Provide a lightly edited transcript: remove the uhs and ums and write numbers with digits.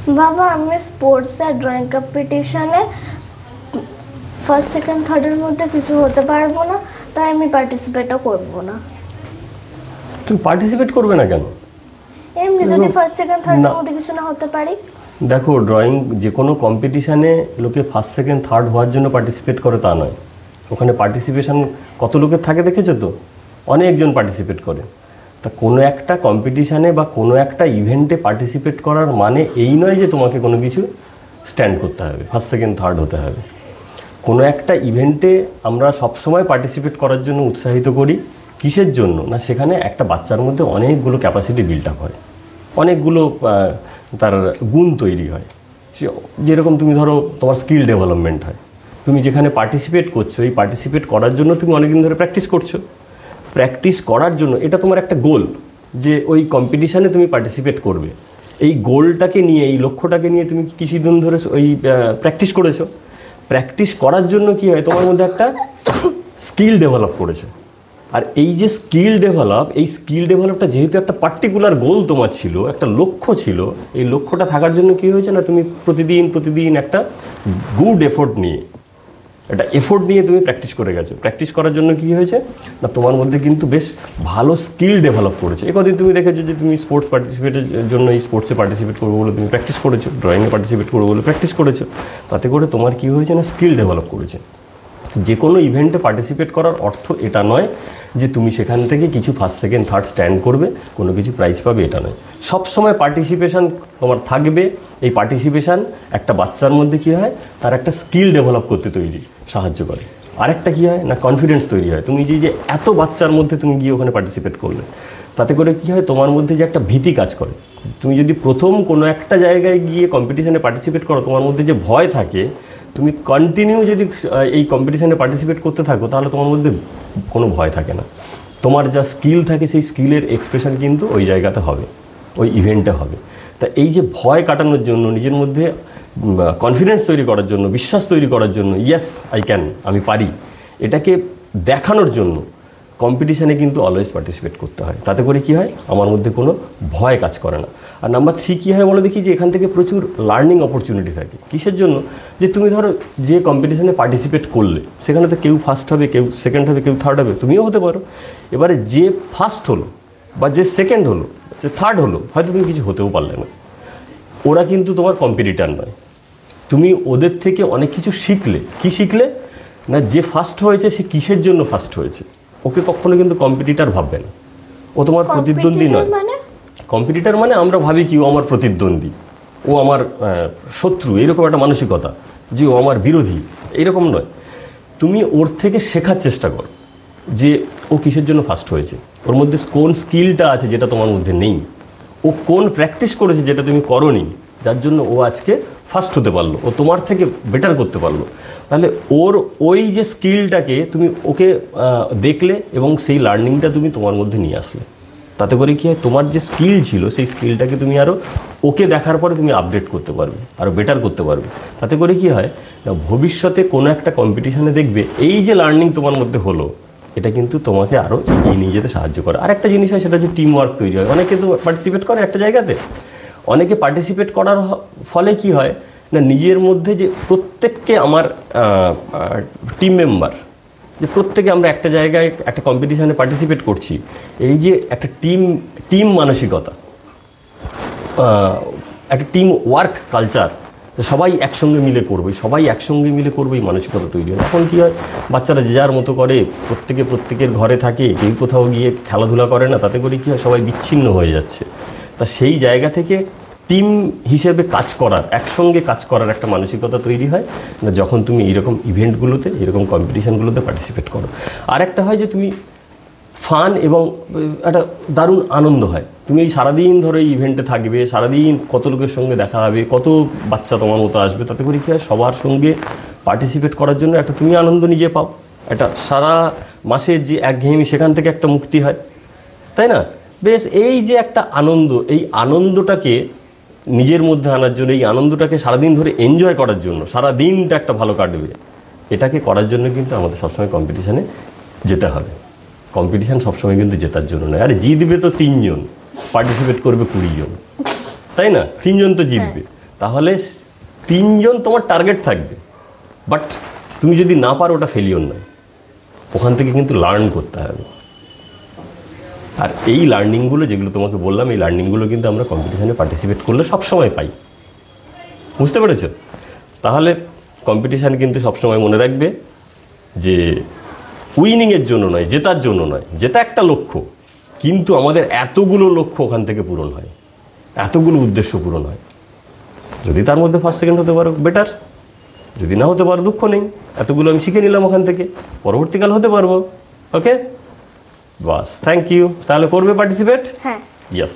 বাবা আমি স্পোর্টস আর ড্রয়িং কম্পিটিশনে ফার্স্ট সেকেন্ড থার্ডের মধ্যে কিছু হতে পারবো না, তাই আমি পার্টিসিপেটও করব না। তুমি পার্টিসিপেট করবে না কেন? এমনি যদি ফার্স্ট সেকেন্ড থার্ডের মধ্যে কিছু না হতে পারি। দেখো, ড্রয়িং যে কোনো কম্পিটিশানে লোকে ফার্স্ট সেকেন্ড থার্ড হওয়ার জন্য পার্টিসিপেট করে তা নয়। ওখানে পার্টিসিপেশন কত লোকের থাকে দেখেছো তো, অনেকজন পার্টিসিপেট করে। তা কোনো একটা কম্পিটিশানে বা কোনো একটা ইভেন্টে পার্টিসিপেট করার মানে এই নয় যে তোমাকে কোনো কিছু স্ট্যান্ড করতে হবে, ফার্স্ট সেকেন্ড থার্ড হতে হবে। কোনো একটা ইভেন্টে আমরা সবসময় পার্টিসিপেট করার জন্য উৎসাহিত করি। কিসের জন্য না, সেখানে একটা বাচ্চার মধ্যে অনেকগুলো ক্যাপাসিটি বিল্ড আপ হয়, অনেকগুলো তার গুণ তৈরি হয়। সে যেরকম তুমি ধরো তোমার স্কিল ডেভেলপমেন্ট হয়। তুমি যেখানে পার্টিসিপেট করছো, এই পার্টিসিপেট করার জন্য তুমি অনেকদিন ধরে প্র্যাকটিস করছো। প্র্যাকটিস করার জন্য এটা তোমার একটা গোল, যে ওই কম্পিটিশানে তুমি পার্টিসিপেট করবে। এই গোলটাকে নিয়ে, এই লক্ষ্যটাকে নিয়ে তুমি কিছুদিন ধরে ওই প্র্যাকটিস করেছো। প্র্যাকটিস করার জন্য কি হয়, তোমার মধ্যে একটা স্কিল ডেভেলপ করেছে। আর এই যে স্কিল ডেভেলপ, এই স্কিল ডেভেলপটা যেহেতু একটা পার্টিকুলার গোল তোমার ছিল, একটা লক্ষ্য ছিল, এই লক্ষ্যটা থাকার জন্য কী হয়েছে না, তুমি প্রতিদিন একটা গুড এফোর্ট নিয়ে, একটা এফোর্ট নিয়ে তুমি প্র্যাকটিস করে গেছো। প্র্যাকটিস করার জন্য কী হয়েছে না, তোমার মধ্যে কিন্তু বেশ ভালো স্কিল ডেভেলপ করেছে। একদিন তুমি দেখেছো যে তুমি স্পোর্টস পার্টিসিপেটের জন্য এই স্পোর্টসে পার্টিসিপেট করবো বলে তুমি প্র্যাকটিস করেছো, ড্রয়িংয়ে পার্টিসিপেট করবো বলে প্র্যাকটিস করেছো। তাতে করে তোমার কী হয়েছে না, স্কিল ডেভেলপ করেছে। যে কোনো ইভেন্টে পার্টিসিপেট করার অর্থ এটা নয় যে তুমি সেখান থেকে কিছু ফার্স্ট সেকেন্ড থার্ড স্ট্যান্ড করবে, কোনো কিছু প্রাইজ পাবে, এটা নয়। সবসময় পার্টিসিপেশান তোমার থাকবে। এই পার্টিসিপেশান একটা বাচ্চার মধ্যে কী হয়, তার একটা স্কিল ডেভেলপ করতে সাহায্য করে। আরেকটা কী হয় না, কনফিডেন্স তৈরি হয়। তুমি যে এত বাচ্চার মধ্যে তুমি গিয়ে ওখানে পার্টিসিপেট করলে, তাতে করে কী হয়, তোমার মধ্যে যে একটা ভীতি কাজ করে। তুমি যদি প্রথম কোনো একটা জায়গায় গিয়ে কম্পিটিশানে পার্টিসিপেট করো, তোমার মধ্যে যে ভয় থাকে, তুমি কন্টিনিউ যদি এই কম্পিটিশানে পার্টিসিপেট করতে থাকো, তাহলে তোমার মধ্যে কোনো ভয় থাকে না। তোমার যা স্কিল থাকে, সেই স্কিলের এক্সপ্রেশন কিন্তু ওই জায়গাতে হবে, ওই ইভেন্টে হবে। তা এই যে ভয় কাটানোর জন্য, নিজের মধ্যে কনফিডেন্স তৈরি করার জন্য, বিশ্বাস তৈরি করার জন্য, ইয়েস আই ক্যান, আমি পারি, এটাকে দেখানোর জন্য কম্পিটিশানে কিন্তু অলওয়েজ পার্টিসিপেট করতে হয়। তাতে করে কী হয়, আমার মধ্যে কোনো ভয় কাজ করে না। আর নাম্বার 3 কী হয় বলে দেখি, যে এখান থেকে প্রচুর লার্নিং অপরচুনিটি থাকে। কিসের জন্য, যে তুমি ধরো যে কম্পিটিশানে পার্টিসিপেট করলে, সেখানে তো কেউ ফার্স্ট হবে, কেউ সেকেন্ড হবে, কেউ থার্ড হবে, তুমিও হতে পারো। এবারে যে ফার্স্ট হলো বা যে সেকেন্ড হলো, যে থার্ড হলো, হয়তো তুমি কিছু হতেও পারলে না। ওরা কিন্তু তোমার কম্পিটিটার নয়। তুমি ওদের থেকে অনেক কিছু শিখলে। কি শিখলে না, যে ফার্স্ট হয়েছে সে কিসের জন্য ফার্স্ট হয়েছে, ওকে কখনো কিন্তু কম্পিটিটার ভাববে না। ও তোমার প্রতিদ্বন্দ্বী নয়। কম্পিটিটার মানে আমরা ভাবি কি ও আমার প্রতিদ্বন্দ্বী, ও আমার শত্রু, এইরকম একটা মানসিকতা, যে ও আমার বিরোধী, এইরকম নয়। তুমি ওর থেকে শেখার চেষ্টা করো যে ও কিসের জন্য ফার্স্ট হয়েছে, ওর মধ্যে কোন স্কিলটা আছে যেটা তোমার মধ্যে নেই, ও কোন প্র্যাকটিস করেছে যেটা তুমি করোনি, যার জন্য ও আজকে ফার্স্ট হতে পারলো, ও তোমার থেকে বেটার করতে পারলো। তাহলে ওর ওই যে স্কিলটাকে তুমি ওকে দেখলে এবং সেই লার্নিংটা তুমি তোমার মধ্যে নিয়ে আসলে। তাতে করে কী হয়, তোমার যে স্কিল ছিল সেই স্কিলটাকে তুমি আরও ওকে দেখার পরে তুমি আপডেট করতে পারবে, আরও বেটার করতে পারবে। তাতে করে কী হয় না, ভবিষ্যতে কোনো একটা কম্পিটিশানে দেখবে এই যে লার্নিং তোমার মধ্যে হলো, এটা কিন্তু তোমাকে আরও এগিয়ে নিয়ে যেতে সাহায্য করে। আর একটা জিনিস হয়, সেটা হচ্ছে টিম ওয়ার্ক তৈরি হয়। অনেকে তো পার্টিসিপেট করে একটা জায়গাতে, অনেকে পার্টিসিপেট করার ফলে কি হয় না, নিজের মধ্যে যে প্রত্যেককে আমার টিম মেম্বার, যে প্রত্যেকে আমরা একটা জায়গায় একটা কম্পিটিশানে পার্টিসিপেট করছি, এই যে একটা টিম মানসিকতা, একটা টিম ওয়ার্ক কালচার, সবাই একসঙ্গে মিলে করবে, এই মানসিকতা তৈরি হয়। এখন কী হয়, বাচ্চারা যে যার মতো করে, প্রত্যেকের ঘরে থাকে, কেউ কোথাও গিয়ে খেলাধুলা করে না। তাতে করে কী হয়, সবাই বিচ্ছিন্ন হয়ে যাচ্ছে। তা সেই জায়গা থেকে টিম হিসেবে কাজ করার, একসঙ্গে কাজ করার একটা মানসিকতা তৈরি হয় না, যখন তুমি এইরকম ইভেন্টগুলোতে, এরকম কম্পিটিশানগুলোতে পার্টিসিপেট করো। আর একটা হয় যে তুমি ফান এবং একটা দারুণ আনন্দ হয়। তুমি এই সারাদিন ধরে এই ইভেন্টে থাকবে, সারাদিন কত লোকের সঙ্গে দেখা হবে, কত বাচ্চা তোমার মতো আসবে। তাতে করে কী হয়, সবার সঙ্গে পার্টিসিপেট করার জন্য একটা তুমি আনন্দ নিজে পাও, একটা সারা মাসের যে একঘেয়েমি, সেখান থেকে একটা মুক্তি হয়, তাই না? বেশ, এই যে একটা আনন্দ, এই আনন্দটাকে নিজের মধ্যে আনার জন্য, এই আনন্দটাকে সারাদিন ধরে এনজয় করার জন্য, সারা দিনটা একটা ভালো কাটবে, এটাকে করার জন্য কিন্তু আমাদের সবসময় কম্পিটিশানে যেতে হবে। কম্পিটিশান সবসময় কিন্তু জেতার জন্য নয়। আরে জিতবে তো 3 জন, পার্টিসিপেট করবে 20 জন, তাই না? 3 জন তো জিতবে। তাহলে 3 জন তোমার টার্গেট থাকবে, বাট তুমি যদি না পারো ওটা ফেলিওর নয়, ওখান থেকে কিন্তু লার্ন করতে হবে। আর এই লার্নিংগুলো যেগুলো তোমাকে বললাম, এই লার্নিংগুলো কিন্তু আমরা কম্পিটিশানে পার্টিসিপেট করলে সবসময় পাই। বুঝতে পেরেছ? তাহলে কম্পিটিশান কিন্তু সবসময় মনে রাখবে যে উইনিংয়ের জন্য নয়, জেতার জন্য নয়, জেতা একটা লক্ষ্য, কিন্তু আমাদের এতগুলো লক্ষ্য ওখান থেকে পূরণ হয়, এতগুলো উদ্দেশ্য পূরণ হয়। যদি তার মধ্যে ফার্স্ট সেকেন্ড হতে পারো বেটার, যদি না হতে পারো দুঃখ নেই, এতগুলো আমি শিখে নিলাম ওখান থেকে, পরবর্তীকাল হতে পারবো। ওকে, বাস, থ্যাংক ইউ। তাহলে করবে পার্টিসিপেট? হ্যাঁ। ইয়েস।